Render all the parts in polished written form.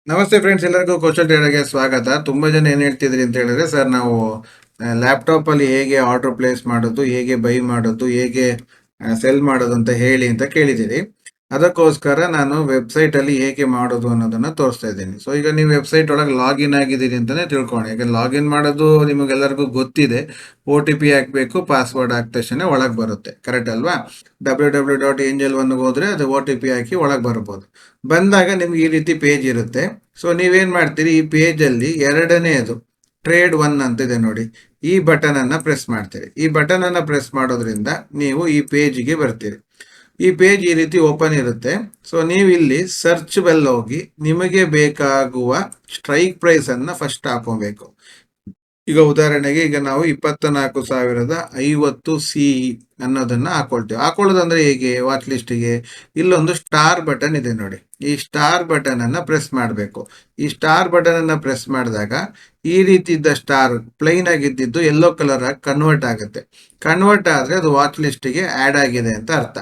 ನಮಸ್ತೆ ಫ್ರೆಂಡ್ಸ್, ಎಲ್ಲರಿಗೂ ಕೌಶಲ್ ಟ್ರೇಡರ್ಗೆ ಸ್ವಾಗತ. ತುಂಬಾ ಜನ ಏನ್ ಹೇಳ್ತಿದ್ರಿ ಅಂತ ಹೇಳಿದ್ರೆ, ಸರ್ ನಾವು ಲ್ಯಾಪ್ಟಾಪ್ ಅಲ್ಲಿ ಹೇಗೆ ಆರ್ಡರ್ ಪ್ಲೇಸ್ ಮಾಡೋದು, ಹೇಗೆ ಬೈ ಮಾಡೋದು, ಹೇಗೆ ಸೆಲ್ ಮಾಡೋದು ಅಂತ ಹೇಳಿ ಅಂತ ಕೇಳಿದಿರಿ. ಅದಕ್ಕೋಸ್ಕರ ನಾನು ವೆಬ್ಸೈಟ್ ಅಲ್ಲಿ ಹೇಗೆ ಮಾಡೋದು ಅನ್ನೋದನ್ನ ತೋರಿಸ್ತಾ ಇದ್ದೀನಿ. ಸೊ ಈಗ ನೀವು ವೆಬ್ಸೈಟ್ ಒಳಗೆ ಲಾಗಿನ್ ಆಗಿದ್ದೀರಿ ಅಂತಾನೆ ತಿಳ್ಕೊಳ್ಳಿ. ಈಗ ಲಾಗಿನ್ ಮಾಡೋದು ನಿಮಗೆಲ್ಲರಿಗೂ ಗೊತ್ತಿದೆ. OTP ಹಾಕ್ಬೇಕು, ಪಾಸ್ವರ್ಡ್ ಹಾಕಿದ ತಕ್ಷಣ ಒಳಗೆ ಬರುತ್ತೆ, ಕರೆಕ್ಟ್ ಅಲ್ವಾ? www.angel1 ಹೋದ್ರೆ ಅದು OTP ಹಾಕಿ ಒಳಗೆ ಬರ್ಬೋದು. ಬಂದಾಗ ನಿಮ್ಗೆ ಈ ರೀತಿ ಪೇಜ್ ಇರುತ್ತೆ. ಸೊ ನೀವೇನ್ ಮಾಡ್ತೀರಿ, ಈ ಪೇಜ್ ಅಲ್ಲಿ ಎರಡನೇದು ಟ್ರೇಡ್ 1 ಅಂತಿದೆ ನೋಡಿ, ಈ ಬಟನ್ ಅನ್ನ ಪ್ರೆಸ್ ಮಾಡ್ತೀರಿ. ಈ ಬಟನ್ ಅನ್ನ ಪ್ರೆಸ್ ಮಾಡೋದ್ರಿಂದ ನೀವು ಈ ಪೇಜ್ಗೆ ಬರ್ತೀರಿ. ಈ ಪೇಜ್ ಈ ರೀತಿ ಓಪನ್ ಇರುತ್ತೆ. ಸೊ ನೀವು ಇಲ್ಲಿ ಸರ್ಚ್ ಬೆಲ್ ಹೋಗಿ ನಿಮಗೆ ಬೇಕಾಗುವ ಸ್ಟ್ರೈಕ್ ಪ್ರೈಸ್ ಅನ್ನ ಫಸ್ಟ್ ಹಾಕೊಬೇಕು. ಈಗ ಉದಾಹರಣೆಗೆ ಈಗ ನಾವು 24,050 CE ಅನ್ನೋದನ್ನ ಹಾಕೊಳ್ಳೋದಂದ್ರೆ ಹೇಗೆ, ವಾಚ್ ಲಿಸ್ಟಿಗೆ ಇಲ್ಲೊಂದು ಸ್ಟಾರ್ ಬಟನ್ ಇದೆ ನೋಡಿ. ಈ ಸ್ಟಾರ್ ಬಟನ್ ಅನ್ನ ಪ್ರೆಸ್ ಮಾಡಬೇಕು. ಈ ಸ್ಟಾರ್ ಬಟನ್ ಅನ್ನ ಪ್ರೆಸ್ ಮಾಡಿದಾಗ ಈ ರೀತಿ ಇದ್ದ ಸ್ಟಾರ್ ಪ್ಲೈನ್ ಆಗಿದ್ದು ಯೆಲ್ಲೋ ಕಲರ್ ಆಗಿ ಕನ್ವರ್ಟ್ ಆಗುತ್ತೆ. ಕನ್ವರ್ಟ್ ಆದ್ರೆ ಅದು ವಾಚ್ ಲಿಸ್ಟಿಗೆ ಆಡ್ ಆಗಿದೆ ಅಂತ ಅರ್ಥ.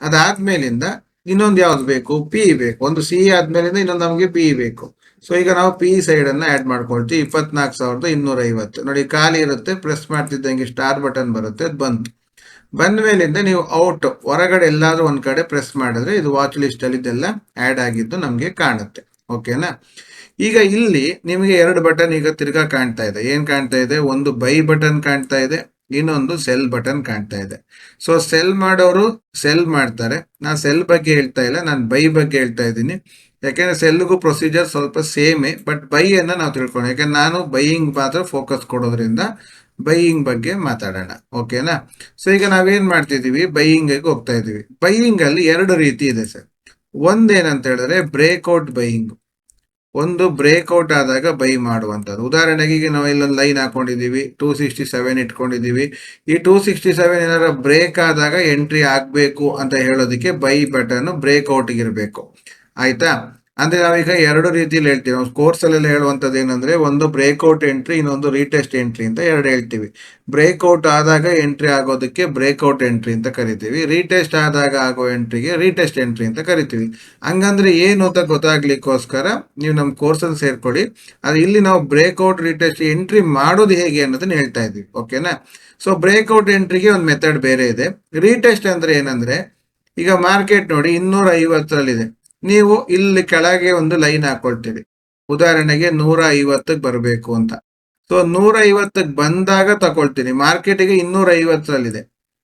ಅದಾದ್ಮೇಲಿಂದ ಇನ್ನೊಂದು ಯಾವ್ದು ಬೇಕು, ಪಿ ಬೇಕು. ಒಂದು ಸಿ ಆದ್ಮೇಲಿಂದ ಇನ್ನೊಂದು ನಮಗೆ ಪಿ ಬೇಕು. ಸೊ ಈಗ ನಾವು ಪಿ ಸೈಡ್ ಅನ್ನ ಆಡ್ ಮಾಡ್ಕೊಳ್ತೀವಿ. 24,250 ನೋಡಿ, ಖಾಲಿ ಇರುತ್ತೆ. ಪ್ರೆಸ್ ಮಾಡ್ತಿದ್ದಂಗೆ ಸ್ಟಾರ್ ಬಟನ್ ಬರುತ್ತೆ, ಅದು ಬಂತು. ಬಂದ ಮೇಲಿಂದ ನೀವು ಔಟ್ ಹೊರಗಡೆ ಎಲ್ಲಾದ್ರೂ ಒಂದ್ ಕಡೆ ಪ್ರೆಸ್ ಮಾಡಿದ್ರೆ ಇದು ವಾಚ್ ಲಿಸ್ಟ್ ಅಲ್ಲಿ ಇದೆಲ್ಲ ಆಡ್ ಆಗಿದ್ದು ನಮ್ಗೆ ಕಾಣುತ್ತೆ. ಓಕೆನಾ? ಈಗ ಇಲ್ಲಿ ನಿಮಗೆ ಎರಡು ಬಟನ್ ಈಗ ತಿರ್ಗಾ ಕಾಣ್ತಾ ಇದೆ. ಏನ್ ಕಾಣ್ತಾ ಇದೆ? ಒಂದು ಬೈ ಬಟನ್ ಕಾಣ್ತಾ ಇದೆ, ಇನ್ನೊಂದು ಸೆಲ್ ಬಟನ್ ಕಾಣ್ತಾ ಇದೆ. ಸೊ ಸೆಲ್ ಮಾಡೋರು ಸೆಲ್ ಮಾಡ್ತಾರೆ. ನಾನು ಸೆಲ್ ಬಗ್ಗೆ ಹೇಳ್ತಾ ಇಲ್ಲ, ನಾನು ಬೈ ಬಗ್ಗೆ ಹೇಳ್ತಾ ಇದ್ದೀನಿ. ಯಾಕೆಂದ್ರೆ ಸೆಲ್ಗೂ ಪ್ರೊಸೀಜರ್ ಸ್ವಲ್ಪ ಸೇಮೇ, ಬಟ್ ಬೈ ಅನ್ನ ನಾವು ತಿಳ್ಕೊಳ್ಳೋಣ. ಯಾಕಂದ್ರೆ ನಾನು ಬೈಯಿಂಗ್ ಮಾತ್ರ ಫೋಕಸ್ ಕೊಡೋದ್ರಿಂದ ಬೈಯಿಂಗ್ ಬಗ್ಗೆ ಮಾತಾಡೋಣ. ಓಕೆನಾ? ಸೊ ಈಗ ನಾವೇನ್ ಮಾಡ್ತಿದೀವಿ, ಬೈಯಿಂಗ್ ಹೋಗ್ತಾ ಇದೀವಿ. ಬೈಯಿಂಗ್ ಅಲ್ಲಿ ಎರಡು ರೀತಿ ಇದೆ ಸರ್. ಒಂದೇನಂತ ಹೇಳಿದ್ರೆ ಬ್ರೇಕ್ಔಟ್ ಬೈಯಿಂಗ್. ಒಂದು ಬ್ರೇಕ್ಔಟ್ ಆದಾಗ ಬೈ ಮಾಡುವಂಥದ್ದು. ಉದಾಹರಣೆಗೆ ಈಗ ನಾವು ಇಲ್ಲೊಂದು ಲೈನ್ ಹಾಕೊಂಡಿದೀವಿ, 267 ಇಟ್ಕೊಂಡಿದೀವಿ. ಈ 267 ಏನಾರ ಬ್ರೇಕ್ ಆದಾಗ ಎಂಟ್ರಿ ಆಗ್ಬೇಕು ಅಂತ ಹೇಳೋದಕ್ಕೆ ಬೈ ಬಟನ್ ಬ್ರೇಕ್ಔಟ್ ಇರಬೇಕು. ಆಯ್ತಾ? ಅಂದ್ರೆ ನಾವೀಗ ಎರಡು ರೀತಿಯಲ್ಲಿ ಹೇಳ್ತೀವಿ. ನಾವು ಕೋರ್ಸ್ ಅಲ್ಲೆಲ್ಲ ಹೇಳುವಂಥದ್ದು ಏನಂದ್ರೆ, ಒಂದು ಬ್ರೇಕ್ಔಟ್ ಎಂಟ್ರಿ, ಇನ್ನೊಂದು ರೀಟೆಸ್ಟ್ ಎಂಟ್ರಿ ಅಂತ ಎರಡು ಹೇಳ್ತೀವಿ. ಬ್ರೇಕ್ಔಟ್ ಆದಾಗ ಎಂಟ್ರಿ ಆಗೋದಕ್ಕೆ ಬ್ರೇಕ್ಔಟ್ ಎಂಟ್ರಿ ಅಂತ ಕರಿತೀವಿ. ರೀಟೆಸ್ಟ್ ಆದಾಗ ಆಗೋ ಎಂಟ್ರಿಗೆ ರೀಟೆಸ್ಟ್ ಎಂಟ್ರಿ ಅಂತ ಕರಿತೀವಿ. ಹಂಗಂದ್ರೆ ಏನು ಅಂತ ಗೊತ್ತಾಗ್ಲಿಕ್ಕೋಸ್ಕರ ನೀವು ನಮ್ಮ ಕೋರ್ಸ್ ಅಲ್ಲಿ ಸೇರ್ಕೊಳ್ಳಿ. ಅದು ಇಲ್ಲಿ ನಾವು ಬ್ರೇಕ್ಔಟ್ ರೀಟೆಸ್ಟ್ ಎಂಟ್ರಿ ಮಾಡೋದು ಹೇಗೆ ಅನ್ನೋದನ್ನ ಹೇಳ್ತಾ ಇದ್ವಿ. ಓಕೆನಾ? ಸೊ ಬ್ರೇಕ್ಔಟ್ ಎಂಟ್ರಿಗೆ ಒಂದು ಮೆಥಡ್ ಬೇರೆ ಇದೆ. ರೀಟೆಸ್ಟ್ ಅಂದ್ರೆ ಏನಂದ್ರೆ, ಈಗ ಮಾರ್ಕೆಟ್ ನೋಡಿ 250ರಲ್ಲಿದೆ. ನೀವು ಇಲ್ಲಿ ಕೆಳಗೆ ಒಂದು ಲೈನ್ ಹಾಕೊಳ್ತೀರಿ. ಉದಾಹರಣೆಗೆ 150ಕ್ಕೆ ಬರಬೇಕು ಅಂತ. ಸೊ 150ಕ್ಕೆ ಬಂದಾಗ ತಗೊಳ್ತೀನಿ. ಮಾರ್ಕೆಟಿಗೆ 250ರಲ್ಲಿದೆ.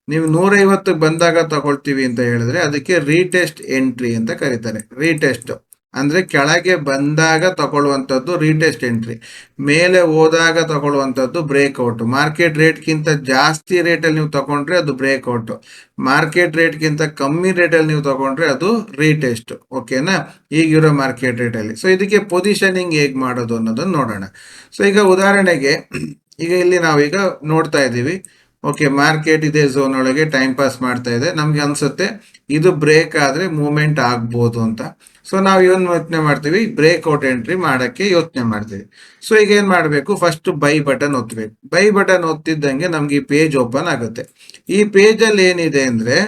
ನೀವು 150ಕ್ಕೆ ಬಂದಾಗ ತಗೊಳ್ತೀವಿ ಅಂತ ಹೇಳಿದ್ರೆ ಅದಕ್ಕೆ ರೀಟೆಸ್ಟ್ ಎಂಟ್ರಿ ಅಂತ ಕರೀತಾರೆ. ರೀಟೆಸ್ಟ್ ಅಂದ್ರೆ ಕೆಳಗೆ ಬಂದಾಗ ತಗೊಳ್ಳುವಂಥದ್ದು ರೀಟೆಸ್ಟ್ ಎಂಟ್ರಿ. ಮೇಲೆ ಹೋದಾಗ ತಗೊಳ್ಳುವಂಥದ್ದು ಬ್ರೇಕ್ಔಟ್. ಮಾರ್ಕೆಟ್ ರೇಟ್ಗಿಂತ ಜಾಸ್ತಿ ರೇಟಲ್ಲಿ ನೀವು ತಗೊಂಡ್ರೆ ಅದು ಬ್ರೇಕ್ಔಟ್. ಮಾರ್ಕೆಟ್ ರೇಟ್ಗಿಂತ ಕಮ್ಮಿ ರೇಟಲ್ಲಿ ನೀವು ತಗೊಂಡ್ರೆ ಅದು ರೀಟೆಸ್ಟ್. ಓಕೆನಾ? ಈಗಿರೋ ಮಾರ್ಕೆಟ್ ರೇಟಲ್ಲಿ. ಸೊ ಇದಕ್ಕೆ ಪೊಸಿಷನಿಂಗ್ ಹೇಗೆ ಮಾಡೋದು ಅನ್ನೋದನ್ನ ನೋಡೋಣ. ಸೊ ಈಗ ಉದಾಹರಣೆಗೆ ಈಗ ಇಲ್ಲಿ ನಾವೀಗ ನೋಡ್ತಾ ಇದ್ದೀವಿ. ಓಕೆ, ಮಾರ್ಕೆಟ್ ಇದೆ ಝೋನ್ ಒಳಗೆ ಟೈಮ್ ಪಾಸ್ ಮಾಡ್ತಾ ಇದೆ. ನಮ್ಗೆ ಅನ್ಸುತ್ತೆ ಇದು ಬ್ರೇಕ್ ಆದ್ರೆ ಮೂವ್ಮೆಂಟ್ ಆಗ್ಬೋದು ಅಂತ. ಸೊ ನಾವು ಏನು ಯೋಚನೆ ಮಾಡ್ತೀವಿ, ಬ್ರೇಕ್ಔಟ್ ಎಂಟ್ರಿ ಮಾಡಕ್ಕೆ ಯೋಚನೆ ಮಾಡ್ತೀವಿ. ಸೊ ಈಗ ಏನ್ ಮಾಡ್ಬೇಕು, ಫಸ್ಟ್ ಬೈ ಬಟನ್ ಒತ್ತಬೇಕು. ಬೈ ಬಟನ್ ಒತ್ತಿದ್ದಂಗೆ ನಮ್ಗೆ ಈ ಪೇಜ್ ಓಪನ್ ಆಗುತ್ತೆ. ಈ ಪೇಜ್ ಅಲ್ಲಿ ಏನಿದೆ ಅಂದ್ರೆ,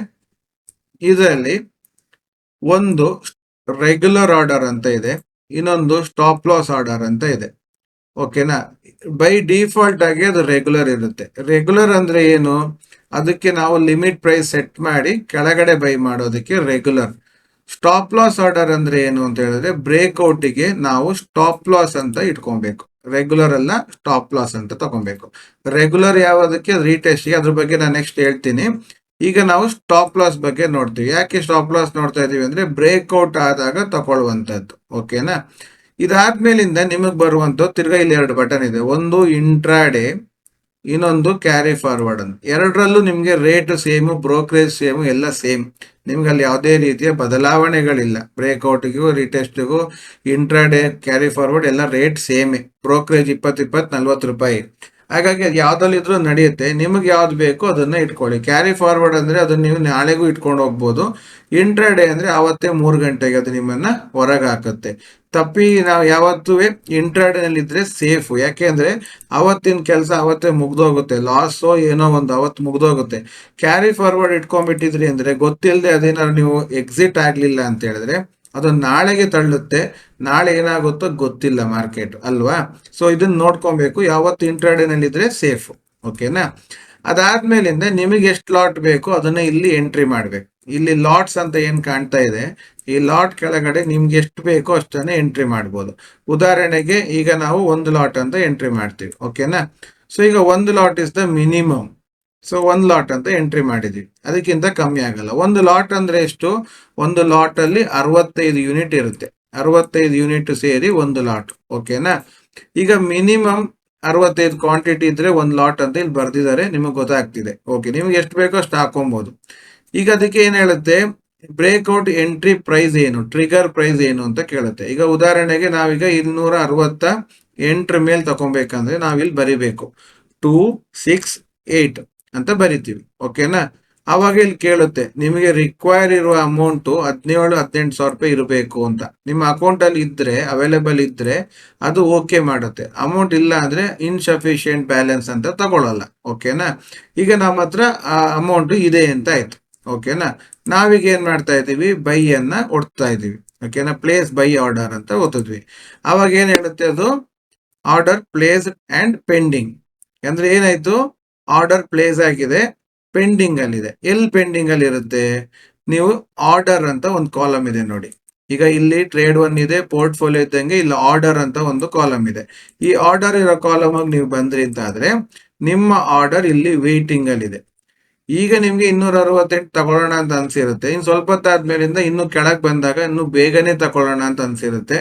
ಇದರಲ್ಲಿ ಒಂದು ರೆಗ್ಯುಲರ್ ಆರ್ಡರ್ ಅಂತ ಇದೆ, ಇನ್ನೊಂದು ಸ್ಟಾಪ್ ಲಾಸ್ ಆರ್ಡರ್ ಅಂತ ಇದೆ. ಓಕೆನಾ? ಬೈ ಡಿಫಾಲ್ಟ್ ಆಗಿ ಅದು ರೆಗ್ಯುಲರ್ ಇರುತ್ತೆ. ರೆಗ್ಯುಲರ್ ಅಂದ್ರೆ ಏನು, ಅದಕ್ಕೆ ನಾವು ಲಿಮಿಟ್ ಪ್ರೈಸ್ ಸೆಟ್ ಮಾಡಿ ಕೆಳಗಡೆ ಬೈ ಮಾಡೋದಕ್ಕೆ ರೆಗ್ಯುಲರ್. ಸ್ಟಾಪ್ ಲಾಸ್ ಆರ್ಡರ್ ಅಂದ್ರೆ ಏನು ಅಂತ ಹೇಳಿದ್ರೆ, ಬ್ರೇಕ್ಔಟಿಗೆ ನಾವು ಸ್ಟಾಪ್ ಲಾಸ್ ಅಂತ ಇಟ್ಕೊಬೇಕು. ರೆಗ್ಯುಲರ್ ಅಲ್ಲ, ಸ್ಟಾಪ್ ಲಾಸ್ ಅಂತ ತಗೊಬೇಕು. ರೆಗ್ಯುಲರ್ ಯಾವ್ದಕ್ಕೆ, ರೀಟೆಸ್ಟ್ ಗೆ. ಅದ್ರ ಬಗ್ಗೆ ನಾನು ನೆಕ್ಸ್ಟ್ ಹೇಳ್ತೀನಿ. ಈಗ ನಾವು ಸ್ಟಾಪ್ ಲಾಸ್ ಬಗ್ಗೆ ನೋಡ್ತೀವಿ. ಯಾಕೆ ಸ್ಟಾಪ್ ಲಾಸ್ ನೋಡ್ತಾ ಇದೀವಿ ಅಂದ್ರೆ, ಬ್ರೇಕ್ಔಟ್ ಆದಾಗ ತಗೊಳ್ಳುವಂತದ್ದು. ಓಕೆನಾ? ಇದಾದ್ಮೇಲಿಂದ ನಿಮಗ್ ಬರುವಂತ ತಿರ್ಗಾ ಇಲ್ಲಿ ಎರಡು ಬಟನ್ ಇದೆ. ಒಂದು ಇಂಟ್ರಾಡೇ, ಇನ್ನೊಂದು ಕ್ಯಾರಿ ಫಾರ್ವರ್ಡ್ ಅಂತ. ಎರಡರಲ್ಲೂ ನಿಮ್ಗೆ ರೇಟ್ ಸೇಮ್, ಬ್ರೋಕರೇಜ್ ಸೇಮ್, ಎಲ್ಲ ಸೇಮ್. ನಿಮ್ಗೆ ಅಲ್ಲಿ ಯಾವುದೇ ರೀತಿಯ ಬದಲಾವಣೆಗಳಿಲ್ಲ. ಬ್ರೇಕ್ಔಟ್ಗೂ ರಿಟೆಸ್ಟ್ಗೂ ಇಂಟ್ರಾಡೇ ಕ್ಯಾರಿ ಫಾರ್ವರ್ಡ್ ಎಲ್ಲ ರೇಟ್ ಸೇಮೇ. ಬ್ರೋಕರೇಜ್ 20-40 ರೂಪಾಯಿ. ಹಾಗಾಗಿ ಅದು ಯಾವ್ದಲ್ಲಿದ್ರು ನಡೆಯುತ್ತೆ. ನಿಮಗೆ ಯಾವ್ದು ಬೇಕೋ ಅದನ್ನ ಇಟ್ಕೊಳ್ಳಿ. ಕ್ಯಾರಿ ಫಾರ್ವರ್ಡ್ ಅಂದ್ರೆ ಅದನ್ನ ನೀವು ನಾಳೆಗೂ ಇಟ್ಕೊಂಡು ಹೋಗ್ಬೋದು. ಇಂಟ್ರಾಡೇ ಅಂದ್ರೆ ಅವತ್ತೇ 3 ಗಂಟೆಗೆ ಅದು ನಿಮ್ಮನ್ನ ಹೊರಗೆ ಹಾಕುತ್ತೆ. ತಪ್ಪಿ ನಾವು ಯಾವತ್ತೂ ಇಂಟ್ರಾಡೇ ನಲ್ಲಿ ಇದ್ರೆ ಸೇಫ್. ಯಾಕೆಂದ್ರೆ ಅವತ್ತಿನ ಕೆಲಸ ಅವತ್ತೇ ಮುಗ್ದೋಗುತ್ತೆ. ಲಾಸೋ ಏನೋ ಒಂದು ಅವತ್ತು ಮುಗ್ದೋಗುತ್ತೆ. ಕ್ಯಾರಿ ಫಾರ್ವರ್ಡ್ ಇಟ್ಕೊಂಡ್ಬಿಟ್ಟಿದ್ರಿ ಅಂದ್ರೆ, ಗೊತ್ತಿಲ್ಲದೆ ಅದೇನಾದ್ರು ನೀವು ಎಕ್ಸಿಟ್ ಆಗ್ಲಿಲ್ಲ ಅಂತ ಹೇಳಿದ್ರೆ ಅದು ನಾಳೆಗೆ ತಳ್ಳುತ್ತೆ, ನಾಳೆ ಏನಾಗುತ್ತೋ ಗೊತ್ತಿಲ್ಲ ಮಾರ್ಕೆಟ್ ಅಲ್ವಾ. ಸೊ ಇದನ್ನ ನೋಡ್ಕೊಬೇಕು, ಯಾವತ್ತು ಇಂಟ್ರಾಡೇನಲ್ಲಿ ಇದ್ರೆ ಸೇಫ್. ಓಕೆನಾ. ಅದಾದ್ಮೇಲಿಂದ ನಿಮಗೆ ಎಷ್ಟು ಲಾಟ್ ಬೇಕು ಅದನ್ನ ಇಲ್ಲಿ ಎಂಟ್ರಿ ಮಾಡ್ಬೇಕು. ಇಲ್ಲಿ ಲಾಟ್ಸ್ ಅಂತ ಏನ್ ಕಾಣ್ತಾ ಇದೆ, ಈ ಲಾಟ್ ಕೆಳಗಡೆ ನಿಮ್ಗೆ ಎಷ್ಟು ಬೇಕೋ ಅಷ್ಟನ್ನ ಎಂಟ್ರಿ ಮಾಡ್ಬೋದು. ಉದಾಹರಣೆಗೆ ಈಗ ನಾವು ಒಂದು ಲಾಟ್ ಅಂತ ಎಂಟ್ರಿ ಮಾಡ್ತೀವಿ. ಓಕೆನಾ. ಸೊ ಈಗ ಒಂದು lot is the minimum. So ಒಂದು ಲಾಟ್ ಅಂತ ಎಂಟ್ರಿ ಮಾಡಿದ್ವಿ, ಅದಕ್ಕಿಂತ ಕಮ್ಮಿ ಆಗಲ್ಲ. ಒಂದು ಲಾಟ್ ಅಂದ್ರೆ ಎಷ್ಟು, ಒಂದು ಲಾಟ್ ಅಲ್ಲಿ 65 ಯೂನಿಟ್ ಇರುತ್ತೆ. 65 ಯೂನಿಟ್ ಸೇರಿ ಒಂದು ಲಾಟ್. ಓಕೆನಾ. ಈಗ ಮಿನಿಮಮ್ 65 ಕ್ವಾಂಟಿಟಿ ಇದ್ರೆ ಒಂದು ಲಾಟ್ ಅಂತ ಇಲ್ಲಿ ಬರ್ದಿದ್ದಾರೆ, ನಿಮಗೆ ಗೊತ್ತಾಗ್ತಿದೆ. ಓಕೆ, ನಿಮ್ಗೆ ಎಷ್ಟು ಬೇಕೋ ಅಷ್ಟು ಹಾಕೊಬಹುದು. ಈಗ ಅದಕ್ಕೆ ಏನ್ ಹೇಳುತ್ತೆ, ಬ್ರೇಕ್ಔಟ್ ಎಂಟ್ರಿ ಪ್ರೈಸ್ ಏನು, ಟ್ರಿಗರ್ ಪ್ರೈಸ್ ಏನು ಅಂತ ಕೇಳುತ್ತೆ. ಈಗ ಉದಾಹರಣೆಗೆ ನಾವೀಗ 268 ಮೇಲೆ ತಗೊಬೇಕಂದ್ರೆ ನಾವಿಲ್ಲಿ ಬರಿಬೇಕು 268 ಅಂತ ಬರಿತೀವಿ. ಓಕೆನಾ. ಅವಾಗ ಇಲ್ಲಿ ಕೇಳುತ್ತೆ ನಿಮಗೆ ರಿಕ್ವೈರ್ ಇರುವ ಅಮೌಂಟ್ 17-18 ಸಾವಿರ ರೂಪಾಯಿ ಇರಬೇಕು ಅಂತ. ನಿಮ್ಮ ಅಕೌಂಟ್ ಅಲ್ಲಿ ಇದ್ರೆ, ಅವೈಲೇಬಲ್ ಇದ್ರೆ ಅದು ಓಕೆ ಮಾಡುತ್ತೆ. ಅಮೌಂಟ್ ಇಲ್ಲ ಅಂದ್ರೆ ಇನ್ಸಫಿಶಿಯಂಟ್ ಬ್ಯಾಲೆನ್ಸ್ ಅಂತ ತಗೊಳ್ಳಲ್ಲ. ಓಕೆನಾ. ಈಗ ನಮ್ಮ ಹತ್ರ ಆ ಅಮೌಂಟ್ ಇದೆ ಅಂತ ಆಯ್ತು. ಓಕೆನಾ. ನಾವೀಗ ಏನ್ ಮಾಡ್ತಾ ಇದೀವಿ, ಬೈ ಅನ್ನ ಒಡ್ತಾ ಇದೀವಿ. ಓಕೆನಾ. ಪ್ಲೇಸ್ ಬೈ ಆರ್ಡರ್ ಅಂತ ಓದಿದ್ವಿ. ಅವಾಗ ಏನ್ ಹೇಳುತ್ತೆ ಅದು, ಆರ್ಡರ್ ಪ್ಲೇಸ್ ಅಂಡ್ ಪೆಂಡಿಂಗ್. ಅಂದ್ರೆ ಏನಾಯ್ತು, ಆರ್ಡರ್ ಪ್ಲೇಸ್ ಆಗಿದೆ, ಪೆಂಡಿಂಗ್ ಅಲ್ಲಿ ಇದೆ. ಎಲ್ಲಿ ಪೆಂಡಿಂಗ್ ಅಲ್ಲಿ ಇರುತ್ತೆ, ನೀವು ಆರ್ಡರ್ ಅಂತ ಒಂದು ಕಾಲಮ್ ಇದೆ ನೋಡಿ. ಈಗ ಇಲ್ಲಿ ಟ್ರೇಡ್ 1 ಇದೆ, ಪೋರ್ಟ್ಫೋಲಿಯೋ ಇದ್ದಂಗೆ ಇಲ್ಲಿ ಆರ್ಡರ್ ಅಂತ ಒಂದು ಕಾಲಮ್ ಇದೆ. ಈ ಆರ್ಡರ್ ಇರೋ ಕಾಲಮ್ ಆಗಿ ನೀವು ಬಂದ್ರಿ ಅಂತ ಆದ್ರೆ ನಿಮ್ಮ ಆರ್ಡರ್ ಇಲ್ಲಿ ವೇಟಿಂಗ್ ಅಲ್ಲಿ ಇದೆ. ಈಗ ನಿಮ್ಗೆ 268 ತಗೊಳ್ಳೋಣ ಅಂತ ಅನ್ಸಿರುತ್ತೆ. ಇನ್ನು ಸ್ವಲ್ಪ ಹೊತ್ತಾದ್ಮೇಲಿಂದ ಇನ್ನು ಕೆಳಗೆ ಬಂದಾಗ ಇನ್ನು ಬೇಗನೆ ತಗೊಳ್ಳೋಣ ಅಂತ ಅನ್ಸಿರುತ್ತೆ.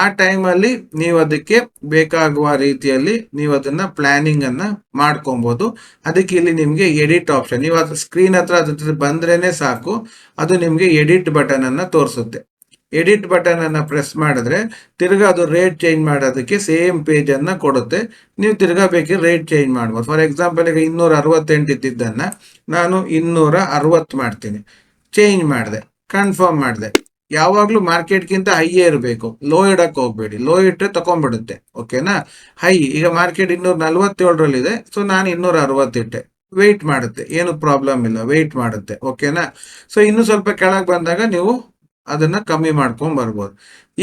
ಆ ಟೈಮಲ್ಲಿ ನೀವು ಅದಕ್ಕೆ ಬೇಕಾಗುವ ರೀತಿಯಲ್ಲಿ ನೀವು ಅದನ್ನ ಪ್ಲಾನಿಂಗ್ ಅನ್ನ ಮಾಡ್ಕೊಬಹುದು. ಅದಕ್ಕೆ ಇಲ್ಲಿ ನಿಮ್ಗೆ ಎಡಿಟ್ ಆಪ್ಷನ್, ನೀವು ಅದ್ರ ಸ್ಕ್ರೀನ್ ಹತ್ರ ಅದ್ರ ಬಂದ್ರೇನೆ ಸಾಕು, ಅದು ನಿಮ್ಗೆ ಎಡಿಟ್ ಬಟನ್ ಅನ್ನ ತೋರಿಸುತ್ತೆ. ಎಡಿಟ್ ಬಟನ್ ಅನ್ನ ಪ್ರೆಸ್ ಮಾಡಿದ್ರೆ ತಿರ್ಗಾ ಅದು ರೇಟ್ ಚೇಂಜ್ ಮಾಡೋದಕ್ಕೆ ಸೇಮ್ ಪೇಜ್ ಅನ್ನ ಕೊಡುತ್ತೆ. ನೀವು ತಿರ್ಗಾ ಬೇಕಿದ್ರೆ ರೇಟ್ ಚೇಂಜ್ ಮಾಡ್ಬೋದು. ಫಾರ್ ಎಕ್ಸಾಂಪಲ್ ಈಗ 268 ಇದ್ದಿದ್ದನ್ನ ನಾನು 260 ಮಾಡ್ತೀನಿ. ಚೇಂಜ್ ಮಾಡಿದೆ, ಕನ್ಫರ್ಮ್ ಮಾಡಿದೆ. ಯಾವಾಗ್ಲೂ ಮಾರ್ಕೆಟ್ಗಿಂತ ಹೈಯೇ ಇರಬೇಕು, ಲೋ ಇಡಕ್ ಹೋಗ್ಬೇಡಿ. ಲೋ ಇಟ್ಟರೆ ತಕೊಂಡ್ಬಿಡುತ್ತೆ. ಓಕೆನಾ. ಹೈ, ಈಗ ಮಾರ್ಕೆಟ್ 247ರಲ್ಲಿದೆ, ಸೊ ನಾನು 260 ಇಟ್ಟೆ. ವೆಯ್ಟ್ ಮಾಡುತ್ತೆ, ಏನು ಪ್ರಾಬ್ಲಮ್ ಇಲ್ಲ, ವೆಯ್ಟ್ ಮಾಡುತ್ತೆ. ಓಕೆನಾ. ಸೊ ಇನ್ನು ಸ್ವಲ್ಪ ಕೆಳಗೆ ಬಂದಾಗ ನೀವು ಅದನ್ನ ಕಮ್ಮಿ ಮಾಡ್ಕೊಂಡ್ ಬರ್ಬೋದು.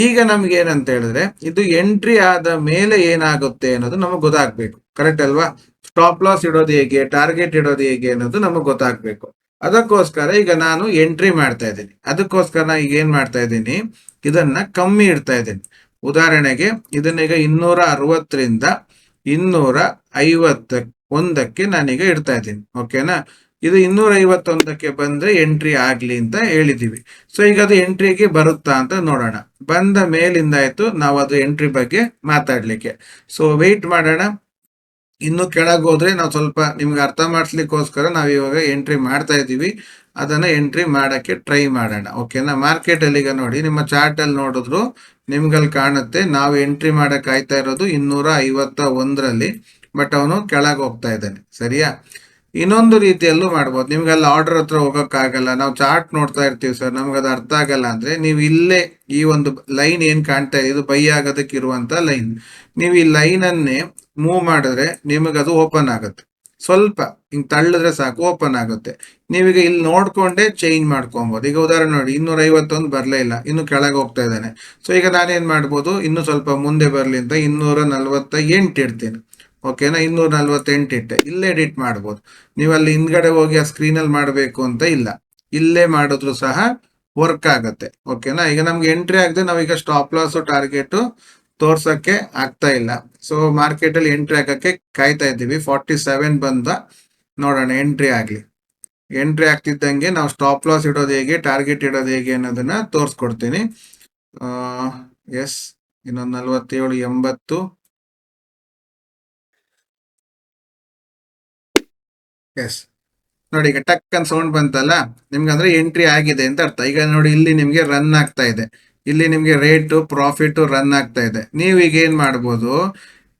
ಈಗ ನಮ್ಗೆ ಏನಂತ ಹೇಳಿದ್ರೆ, ಇದು ಎಂಟ್ರಿ ಆದ ಮೇಲೆ ಏನಾಗುತ್ತೆ ಅನ್ನೋದು ನಮಗೆ ಗೊತ್ತಾಗ್ಬೇಕು. ಕರೆಕ್ಟ್ ಅಲ್ವಾ. ಸ್ಟಾಪ್ ಲಾಸ್ ಇಡೋದು ಹೇಗೆ, ಟಾರ್ಗೆಟ್ ಇಡೋದು ಹೇಗೆ ಅನ್ನೋದು ನಮಗೆ ಗೊತ್ತಾಗ್ಬೇಕು. ಅದಕ್ಕೋಸ್ಕರ ಈಗ ನಾನು ಎಂಟ್ರಿ ಮಾಡ್ತಾ ಇದ್ದೀನಿ. ಅದಕ್ಕೋಸ್ಕರ ನಾನು ಈಗ ಏನ್ ಮಾಡ್ತಾ ಇದ್ದೀನಿ, ಇದನ್ನ ಕಮ್ಮಿ ಇಡ್ತಾ ಇದ್ದೀನಿ. ಉದಾಹರಣೆಗೆ ಇದನ್ನ ಈಗ 260ರಿಂದ 251ಕ್ಕೆ ನಾನೀಗ ಇಡ್ತಾ ಇದ್ದೀನಿ. ಓಕೆನಾ. ಇದು 251ಕ್ಕೆ ಬಂದ್ರೆ ಎಂಟ್ರಿ ಆಗ್ಲಿ ಅಂತ ಹೇಳಿದೀವಿ. ಸೊ ಈಗ ಅದು ಎಂಟ್ರಿಗೆ ಬರುತ್ತಾ ಅಂತ ನೋಡೋಣ. ಬಂದ ಮೇಲಿಂದ ಆಯ್ತು ನಾವು ಅದು ಎಂಟ್ರಿ ಬಗ್ಗೆ ಮಾತಾಡ್ಲಿಕ್ಕೆ. ಸೊ ವೆಯ್ಟ್ ಮಾಡೋಣ. ಇನ್ನು ಕೆಳಗೆ ಹೋದ್ರೆ ನಾವು ಸ್ವಲ್ಪ ನಿಮ್ಗೆ ಅರ್ಥ ಮಾಡಿಸ್ಲಿಕ್ಕೋಸ್ಕರ ನಾವು ಇವಾಗ ಎಂಟ್ರಿ ಮಾಡ್ತಾ ಇದ್ದೀವಿ. ಅದನ್ನ ಎಂಟ್ರಿ ಮಾಡಕ್ಕೆ ಟ್ರೈ ಮಾಡೋಣ. ಓಕೆನಾ. ಮಾರ್ಕೆಟ್ ಅಲ್ಲಿ ಈಗ ನೋಡಿ, ನಿಮ್ಮ ಚಾರ್ಟ್ ಅಲ್ಲಿ ನೋಡಿದ್ರು ನಿಮ್ಗಲ್ಲಿ ಕಾಣುತ್ತೆ ನಾವು ಎಂಟ್ರಿ ಮಾಡಕ್ ಆಯ್ತಾ ಇರೋದು 251ರಲ್ಲಿ. ಬಟ್ ಅವನು ಕೆಳಗೆ ಹೋಗ್ತಾ ಇದ್ದಾನೆ. ಸರಿಯಾ. ಇನ್ನೊಂದು ರೀತಿಯಲ್ಲೂ ಮಾಡ್ಬೋದು. ನಿಮ್ಗೆ ಅಲ್ಲಿ ಆರ್ಡರ್ ಹತ್ರ ಹೋಗಕ್ಕಾಗಲ್ಲ, ನಾವು ಚಾರ್ಟ್ ನೋಡ್ತಾ ಇರ್ತೀವಿ ಸರ್, ನಮ್ಗೆ ಅದು ಅರ್ಥ ಆಗಲ್ಲ ಅಂದ್ರೆ ನೀವು ಇಲ್ಲೇ ಈ ಒಂದು ಲೈನ್ ಏನ್ ಕಾಣ್ತಾ ಇದೆ, ಇದು ಬೈ ಆಗೋದಕ್ಕೆ ಇರುವಂತ ಲೈನ್. ನೀವು ಈ ಲೈನ್ ಅನ್ನೇ ಮೂವ್ ಮಾಡಿದ್ರೆ ನಿಮಗದು ಓಪನ್ ಆಗುತ್ತೆ. ಸ್ವಲ್ಪ ಹಿಂಗ್ ತಳ್ಳಿದ್ರೆ ಸಾಕು, ಓಪನ್ ಆಗುತ್ತೆ. ನೀವೀಗ ಇಲ್ಲಿ ನೋಡ್ಕೊಂಡೇ ಚೇಂಜ್ ಮಾಡ್ಕೊಬಹುದು. ಈಗ ಉದಾಹರಣೆ ನೋಡಿ, 251 ಬರ್ಲೇ ಇಲ್ಲ, ಇನ್ನು ಕೆಳಗೆ ಹೋಗ್ತಾ ಇದ್ದಾನೆ. ಸೊ ಈಗ ನಾನೇನ್ ಮಾಡ್ಬೋದು, ಇನ್ನು ಸ್ವಲ್ಪ ಮುಂದೆ ಬರ್ಲಿ ಅಂತ 248 ಇಡ್ತೀನಿ. ಓಕೆನಾ. 248 ಇಟ್ಟೆ. ಇಲ್ಲೇ ಎಡಿಟ್ ಮಾಡ್ಬೋದು. ನೀವು ಅಲ್ಲಿ ಹಿಂದ್ಗಡೆ ಹೋಗಿ ಆ ಸ್ಕ್ರೀನ್ ಅಲ್ಲಿ ಮಾಡಬೇಕು ಅಂತ ಇಲ್ಲ, ಇಲ್ಲೇ ಮಾಡಿದ್ರು ಸಹ ವರ್ಕ್ ಆಗುತ್ತೆ. ಓಕೆನಾ. ಈಗ ನಮ್ಗೆ ಎಂಟ್ರಿ ಆಗದೆ ನಾವೀಗ ಸ್ಟಾಪ್ ಲಾಸ್ ಟಾರ್ಗೆಟ್ ತೋರ್ಸಕ್ಕೆ ಆಗ್ತಾ ಇಲ್ಲ. ಸೊ ಮಾರ್ಕೆಟ್ ಅಲ್ಲಿ ಎಂಟ್ರಿ ಆಗಕ್ಕೆ ಕಾಯ್ತಾ ಇದ್ದೀವಿ. 47 ಬಂದ ನೋಡೋಣ ಎಂಟ್ರಿ ಆಗ್ಲಿ. ಎಂಟ್ರಿ ಆಗ್ತಿದ್ದಂಗೆ ನಾವು ಸ್ಟಾಪ್ ಲಾಸ್ ಇಡೋದು ಹೇಗೆ, ಟಾರ್ಗೆಟ್ ಇಡೋದು ಹೇಗೆ ಅನ್ನೋದನ್ನ ತೋರಿಸ್ಕೊಡ್ತೀನಿ. ಎಸ್, ಇನ್ನೊಂದು 47, 80. ಎಸ್, ನೋಡಿ ಈಗ ಟಕ್ ಅಂತ ಸೌಂಡ್ ಬಂತಲ್ಲ, ನಿಮ್ಗೆ ಅಂದ್ರೆ ಎಂಟ್ರಿ ಆಗಿದೆ ಅಂತ ಅರ್ಥ. ಈಗ ನೋಡಿ ಇಲ್ಲಿ ನಿಮ್ಗೆ ರನ್ ಆಗ್ತಾ ಇದೆ, ಇಲ್ಲಿ ನಿಮ್ಗೆ ರೇಟ್ ಪ್ರಾಫಿಟ್ ರನ್ ಆಗ್ತಾ ಇದೆ. ನೀವೀಗ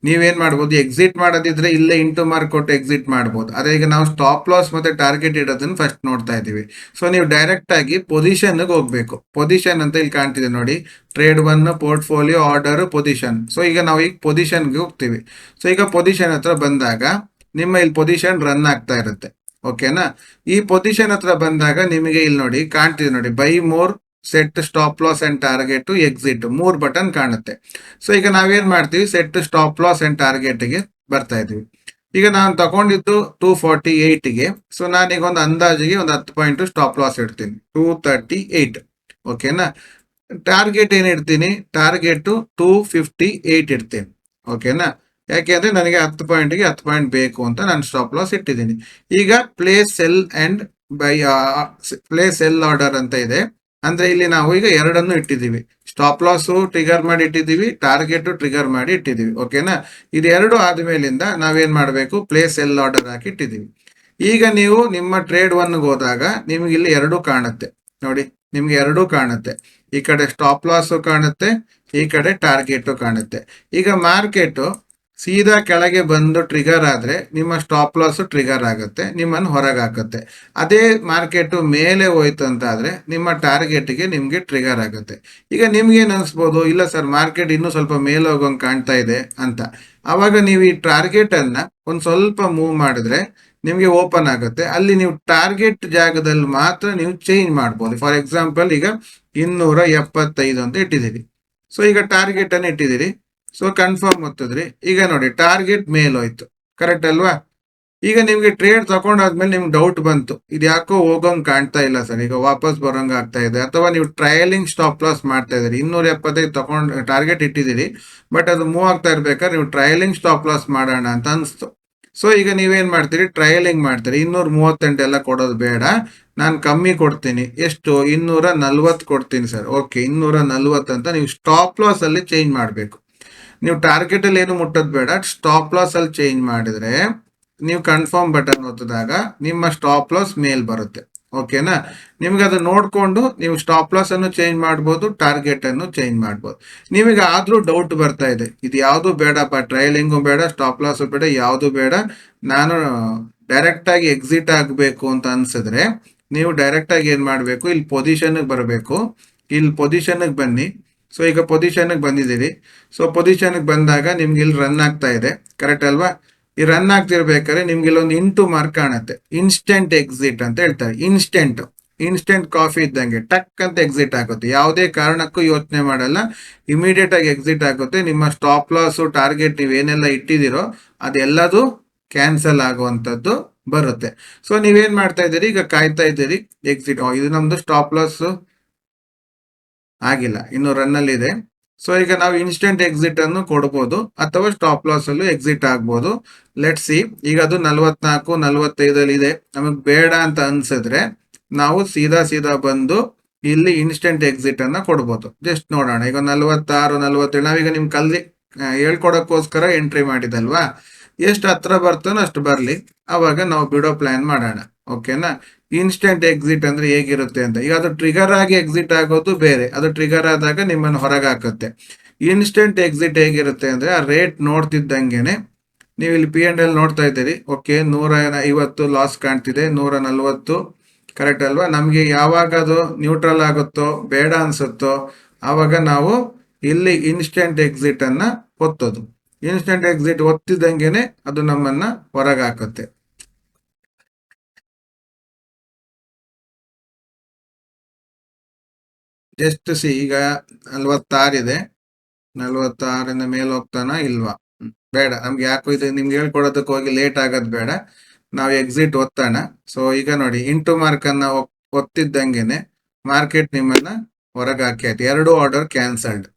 ನೀವೇನ್ ಮಾಡ್ಬೋದು, ಎಕ್ಸಿಟ್ ಮಾಡೋದಿದ್ರೆ ಇಲ್ಲೇ ಇಂಟು ಮಾರ್ಕ್ ಕೊಟ್ಟು ಎಕ್ಸಿಟ್ ಮಾಡ್ಬೋದು. ಅದೇ ಈಗ ನಾವು ಸ್ಟಾಪ್ ಲಾಸ್ ಮತ್ತೆ ಟಾರ್ಗೆಟ್ ಇಡೋದನ್ನ ಫಸ್ಟ್ ನೋಡ್ತಾ ಇದೀವಿ. ಸೊ ನೀವು ಡೈರೆಕ್ಟ್ ಆಗಿ ಪೊಸಿಷನ್ ಹೋಗ್ಬೇಕು. ಪೊಸಿಷನ್ ಅಂತ ಇಲ್ಲಿ ಕಾಣ್ತಿದೆ ನೋಡಿ, trade 1, portfolio, order, position. So ಈಗ ನಾವು ಈಗ ಪೊಸಿಷನ್ಗೆ ಹೋಗ್ತೀವಿ. ಸೊ ಈಗ ಪೊಸಿಷನ್ ಹತ್ರ ಬಂದಾಗ ನಿಮ್ಮ ಇಲ್ಲಿ ಪೊಸಿಷನ್ ರನ್ ಆಗ್ತಾ ಇರುತ್ತೆ. ಓಕೆನಾ. ಈ ಪೊಸಿಷನ್ ಹತ್ರ ಬಂದಾಗ ನಿಮಗೆ ಇಲ್ಲಿ ನೋಡಿ ಕಾಣ್ತಿದೆ ನೋಡಿ, by more set stop loss and target, exit, 3 button ಕಾಣುತ್ತೆ. ಸೊ ಈಗ ನಾವೇನ್ ಮಾಡ್ತೀವಿ, ಸೆಟ್ ಸ್ಟಾಪ್ ಲಾಸ್ ಅಂಡ್ ಟಾರ್ಗೆಟ್ಗೆ ಬರ್ತಾ ಇದೀವಿ. ಈಗ ನಾನು ತಗೊಂಡಿದ್ದು 248ಗೆ. ಸೊ ನಾನೀಗ ಒಂದು ಅಂದಾಜಿಗೆ ಒಂದು 10 ಪಾಯಿಂಟ್ ಸ್ಟಾಪ್ ಲಾಸ್ ಇಡ್ತೀನಿ, 238. ಓಕೆನಾ. ಟಾರ್ಗೆಟ್ ಏನ್ ಇಡ್ತೀನಿ, ಟಾರ್ಗೆಟ್ 258 ಇಡ್ತೀನಿ. ಓಕೆನಾ. ಯಾಕೆಂದ್ರೆ ನನಗೆ 10 ಪಾಯಿಂಟ್ಗೆ 10 ಪಾಯಿಂಟ್ ಬೇಕು ಅಂತ ನಾನು ಸ್ಟಾಪ್ ಲಾಸ್ ಇಟ್ಟಿದ್ದೀನಿ. ಈಗ place cell and by, place cell order ಅಂತ ಇದೆ. ಅಂದ್ರೆ ಇಲ್ಲಿ ನಾವು ಈಗ ಎರಡನ್ನು ಇಟ್ಟಿದ್ದೀವಿ, ಸ್ಟಾಪ್ ಲಾಸ್ ಟ್ರಿಗರ್ ಮಾಡಿ ಇಟ್ಟಿದ್ದೀವಿ, ಟಾರ್ಗೆಟ್ ಟ್ರಿಗರ್ ಮಾಡಿ ಇಟ್ಟಿದ್ದೀವಿ. ಓಕೆನಾ. ಇದೆರಡು ಆದ್ಮೇಲಿಂದ ನಾವೇನ್ ಮಾಡಬೇಕು, ಪ್ಲೇಸ್ ಸೆಲ್ ಆರ್ಡರ್ ಹಾಕಿ ಇಟ್ಟಿದ್ದೀವಿ. ಈಗ ನೀವು ನಿಮ್ಮ ಟ್ರೇಡ್ 1ಗೆ ಹೋದಾಗ ನಿಮ್ಗೆ ಇಲ್ಲಿ ಎರಡು ಕಾಣುತ್ತೆ ನೋಡಿ, ನಿಮ್ಗೆ ಎರಡೂ ಕಾಣುತ್ತೆ. ಈ ಕಡೆ ಸ್ಟಾಪ್ ಲಾಸ್ ಕಾಣುತ್ತೆ, ಈ ಕಡೆ ಟಾರ್ಗೆಟ್ ಕಾಣುತ್ತೆ. ಈಗ ಮಾರ್ಕೆಟ್ ಸೀದಾ ಕೆಳಗೆ ಬಂದು ಟ್ರಿಗರ್ ಆದ್ರೆ ನಿಮ್ಮ ಸ್ಟಾಪ್ ಲಾಸ್ ಟ್ರಿಗರ್ ಆಗುತ್ತೆ, ನಿಮ್ಮನ್ನು ಹೊರಗೆ ಹಾಕುತ್ತೆ. ಅದೇ ಮಾರ್ಕೆಟ್ ಮೇಲೆ ಹೋಯ್ತು ಅಂತ ಆದ್ರೆ ನಿಮ್ಮ ಟಾರ್ಗೆಟ್ಗೆ ನಿಮ್ಗೆ ಟ್ರಿಗರ್ ಆಗುತ್ತೆ. ಈಗ ನಿಮ್ಗೆ ಏನ್ ಅನ್ಸ್ಬೋದು, ಇಲ್ಲ ಸರ್ ಮಾರ್ಕೆಟ್ ಇನ್ನೂ ಸ್ವಲ್ಪ ಮೇಲೆ ಹೋಗೋಂಗ್ ಕಾಣ್ತಾ ಇದೆ ಅಂತ. ಅವಾಗ ನೀವು ಈ ಟಾರ್ಗೆಟ್ ಅನ್ನ ಒಂದ್ ಸ್ವಲ್ಪ ಮೂವ್ ಮಾಡಿದ್ರೆ ನಿಮ್ಗೆ ಓಪನ್ ಆಗುತ್ತೆ. ಅಲ್ಲಿ ನೀವು ಟಾರ್ಗೆಟ್ ಜಾಗದಲ್ಲಿ ಮಾತ್ರ ನೀವು ಚೇಂಜ್ ಮಾಡ್ಬೋದು. ಫಾರ್ ಎಕ್ಸಾಂಪಲ್ ಈಗ 275 ಅಂತ ಇಟ್ಟಿದ್ದೀರಿ. ಸೊ ಈಗ ಟಾರ್ಗೆಟ್ ಅನ್ನು ಇಟ್ಟಿದ್ದೀರಿ. So confirm ಒತ್ತಿದ್ರಿ. ಈಗ ನೋಡಿ ಟಾರ್ಗೆಟ್ ಮೇಲೋಯ್ತು, ಕರೆಕ್ಟ್ ಅಲ್ವಾ. ಈಗ ನಿಮ್ಗೆ ಟ್ರೇಡ್ ತಗೊಂಡಾದ್ಮೇಲೆ ನಿಮ್ಗೆ ಡೌಟ್ ಬಂತು, ಇದು ಯಾಕೋ ಹೋಗೋಂಗ್ ಕಾಣ್ತಾ ಇಲ್ಲ ಸರ್, ಈಗ ವಾಪಸ್ ಬರೋಂಗ್ ಆಗ್ತಾ ಇದೆ. ಅಥವಾ ನೀವು ಟ್ರಯಲಿಂಗ್ ಸ್ಟಾಪ್ ಲಾಸ್ ಮಾಡ್ತಾ ಇದ್ದೀರಿ, 275 ತಗೊಂಡು ಟಾರ್ಗೆಟ್ ಇಟ್ಟಿದ್ದೀರಿ, ಬಟ್ ಅದು ಮೂವ್ ಆಗ್ತಾ ಇರ್ಬೇಕಾದ್ರೆ ನೀವು ಟ್ರಯಲಿಂಗ್ ಸ್ಟಾಪ್ ಲಾಸ್ ಮಾಡೋಣ ಅಂತ ಅನ್ಸ್ತು. ಸೊ ಈಗ ನೀವೇನ್ ಮಾಡ್ತೀರಿ, ಟ್ರಯಲಿಂಗ್ ಮಾಡ್ತೀರಿ. 238 ಎಲ್ಲ ಕೊಡೋದು ಬೇಡ, ನಾನು ಕಮ್ಮಿ ಕೊಡ್ತೀನಿ. ಎಷ್ಟು, 240 ಕೊಡ್ತೀನಿ ಸರ್. ಓಕೆ, 240 ಅಂತ ನೀವು ಸ್ಟಾಪ್ ಲಾಸ್ ಅಲ್ಲಿ ಚೇಂಜ್ ಮಾಡಬೇಕು. ನೀವು ಟಾರ್ಗೆಟ್ ಅಲ್ಲಿ ಏನು ಮುಟ್ಟೋದು ಬೇಡ, ಸ್ಟಾಪ್ ಲಾಸ್ ಅಲ್ಲಿ ಚೇಂಜ್ ಮಾಡಿದ್ರೆ ನೀವು ಕನ್ಫರ್ಮ್ ಬಟನ್ ಒತ್ತಿದಾಗ ನಿಮ್ಮ ಸ್ಟಾಪ್ ಲಾಸ್ ಮೇಲ್ ಬರುತ್ತೆ. ಓಕೆನಾ. ನಿಮ್ಗೆ ಅದು ನೋಡ್ಕೊಂಡು ನೀವು ಸ್ಟಾಪ್ ಲಾಸ್ ಅನ್ನು ಚೇಂಜ್ ಮಾಡ್ಬೋದು, ಟಾರ್ಗೆಟ್ ಅನ್ನು ಚೇಂಜ್ ಮಾಡ್ಬೋದು. ನಿಮಗೆ ಆದ್ರೂ ಡೌಟ್ ಬರ್ತಾ ಇದೆ, ಇದು ಯಾವುದು ಬೇಡಪ್ಪ, ಟ್ರಯಲಿಂಗು ಬೇಡ, ಸ್ಟಾಪ್ ಲಾಸ್ ಬೇಡ, ಯಾವುದು ಬೇಡ, ನಾನು ಡೈರೆಕ್ಟ್ ಆಗಿ ಎಕ್ಸಿಟ್ ಆಗಬೇಕು ಅಂತ ಅನ್ಸಿದ್ರೆ ನೀವು ಡೈರೆಕ್ಟ್ ಆಗಿ ಏನ್ ಮಾಡ್ಬೇಕು, ಇಲ್ಲಿ ಪೊಸಿಷನ್ ಬರಬೇಕು. ಇಲ್ಲಿ ಪೊಸಿಷನ್ ಬನ್ನಿ. ಸೊ ಈಗ ಪೊಸಿಷನ್ ಬಂದಿದ್ದೀರಿ. ಸೊ ಪೊಸಿಷನ್ ಬಂದಾಗ ನಿಮ್ಗೆ ಇಲ್ಲಿ ರನ್ ಆಗ್ತಾ ಇದೆ, ಕರೆಕ್ಟ್ ಅಲ್ವಾ. ಈ ರನ್ ಆಗ್ತಿರ್ಬೇಕಾದ್ರೆ ನಿಮ್ಗೆ ಇಲ್ಲೊಂದು ಇಂಟು ಮಾರ್ಕ್ ಕಾಣುತ್ತೆ, ಇನ್ಸ್ಟೆಂಟ್ ಎಕ್ಸಿಟ್ ಅಂತ ಹೇಳ್ತಾರೆ. ಇನ್ಸ್ಟೆಂಟ್ ಕಾಫಿ ಇದ್ದಂಗೆ ಟಕ್ ಅಂತ ಎಕ್ಸಿಟ್ ಆಗುತ್ತೆ, ಯಾವುದೇ ಕಾರಣಕ್ಕೂ ಯೋಚನೆ ಮಾಡಲ್ಲ, ಇಮಿಡಿಯೇಟ್ ಆಗಿ ಎಕ್ಸಿಟ್ ಆಗುತ್ತೆ. ನಿಮ್ಮ ಸ್ಟಾಪ್ ಲಾಸ್ ಟಾರ್ಗೆಟ್ ನೀವೇನೆಲ್ಲ ಇಟ್ಟಿದ್ದೀರೋ ಅದೆಲ್ಲದು ಕ್ಯಾನ್ಸಲ್ ಆಗುವಂಥದ್ದು ಬರುತ್ತೆ. ಸೊ ನೀವೇನ್ ಮಾಡ್ತಾ ಇದ್ದೀರಿ, ಈಗ ಕಾಯ್ತಾ ಇದ್ದೀರಿ ಎಕ್ಸಿಟ್. ಇದು ನಮ್ದು ಸ್ಟಾಪ್ ಲಾಸ್ ಆಗಿಲ್ಲ, ಇನ್ನು ರನ್ ಅಲ್ಲಿ ಇದೆ. ಸೊ ಈಗ ನಾವು ಇನ್ಸ್ಟೆಂಟ್ ಎಕ್ಸಿಟ್ ಅನ್ನು ಕೊಡ್ಬೋದು ಅಥವಾ ಸ್ಟಾಪ್ ಲಾಸ್ ಅಲ್ಲೂ ಎಕ್ಸಿಟ್ ಆಗ್ಬೋದು. Let see. ಈಗ ಅದು 44, 45 ಅಲ್ಲಿ ಇದೆ. ನಮಗ್ ಬೇಡ ಅಂತ ಅನ್ಸಿದ್ರೆ ನಾವು ಸೀದಾ ಬಂದು ಇಲ್ಲಿ ಇನ್ಸ್ಟೆಂಟ್ ಎಕ್ಸಿಟ್ ಅನ್ನ ಕೊಡ್ಬೋದು. ಜಸ್ಟ್ ನೋಡೋಣ. ಈಗ 46, 47 ನಾವೀಗ ನಿಮ್ ಕಲ್ದಿ ಹೇಳ್ಕೊಡಕ್ಕೋಸ್ಕರ ಎಂಟ್ರಿ ಮಾಡಿದಲ್ವಾ. ಎಷ್ಟು ಹತ್ರ ಬರ್ತಾನೋ ಅಷ್ಟು ಬರ್ಲಿ, ಅವಾಗ ನಾವು ಬಿಡೋ ಪ್ಲಾನ್ ಮಾಡೋಣ. ಓಕೆನಾ. ಇನ್ಸ್ಟೆಂಟ್ ಎಕ್ಸಿಟ್ ಅಂದ್ರೆ ಹೇಗಿರುತ್ತೆ ಅಂತ. ಈಗ ಅದು ಟ್ರಿಗರ್ ಆಗಿ ಎಕ್ಸಿಟ್ ಆಗೋದು ಬೇರೆ, ಅದು ಟ್ರಿಗರ್ ಆದಾಗ ನಿಮ್ಮನ್ನು ಹೊರಗೆ ಹಾಕುತ್ತೆ. ಇನ್ಸ್ಟೆಂಟ್ ಎಕ್ಸಿಟ್ ಹೇಗಿರುತ್ತೆ ಅಂದ್ರೆ ಆ ರೇಟ್ ನೋಡ್ತಿದ್ದಂಗೆನೆ ನೀವು ಇಲ್ಲಿ P&L ನೋಡ್ತಾ ಇದ್ದೀರಿ. ಓಕೆ, 150 ಲಾಸ್ ಕಾಣ್ತಿದೆ, 140, ಕರೆಕ್ಟ್ ಅಲ್ವಾ. ನಮ್ಗೆ ಯಾವಾಗ ಅದು ನ್ಯೂಟ್ರಲ್ ಆಗುತ್ತೋ ಬೇಡ ಅನ್ಸುತ್ತೋ ಆವಾಗ ನಾವು ಇಲ್ಲಿ ಇನ್ಸ್ಟೆಂಟ್ ಎಕ್ಸಿಟ್ ಅನ್ನ ಒತ್ತೋದು. ಇನ್ಸ್ಟೆಂಟ್ ಎಕ್ಸಿಟ್ ಒತ್ತಿದಂಗೆನೆ ಅದು ನಮ್ಮನ್ನ ಹೊರಗೆ ಹಾಕುತ್ತೆ. Just C. ಈಗ 46 ಇದೆ, 46 ಮೇಲೆ ಹೋಗ್ತಾನ ಇಲ್ವಾ, ಬೇಡ. ನಮ್ಗೆ ಯಾಕೋ ಇದು ನಿಮ್ಗೆ ಹೇಳ್ಕೊಡೋದಕ್ಕೆ ಹೋಗಿ ಲೇಟ್ ಆಗೋದು ಬೇಡ, ನಾವು ಎಕ್ಸಿಟ್ ಒತ್ತೋಣ. ಸೊ ಈಗ ನೋಡಿ ಇಂಟು ಮಾರ್ಕ್ ಅನ್ನ ಒತ್ತಿದ್ದಂಗೆನೆ ಮಾರ್ಕೆಟ್ ನಿಮ್ಮನ್ನ ಹೊರಗೆ ಹಾಕಿ ಆಯ್ತು. 2 ಆರ್ಡರ್ ಕ್ಯಾನ್ಸಲ್ಡ್.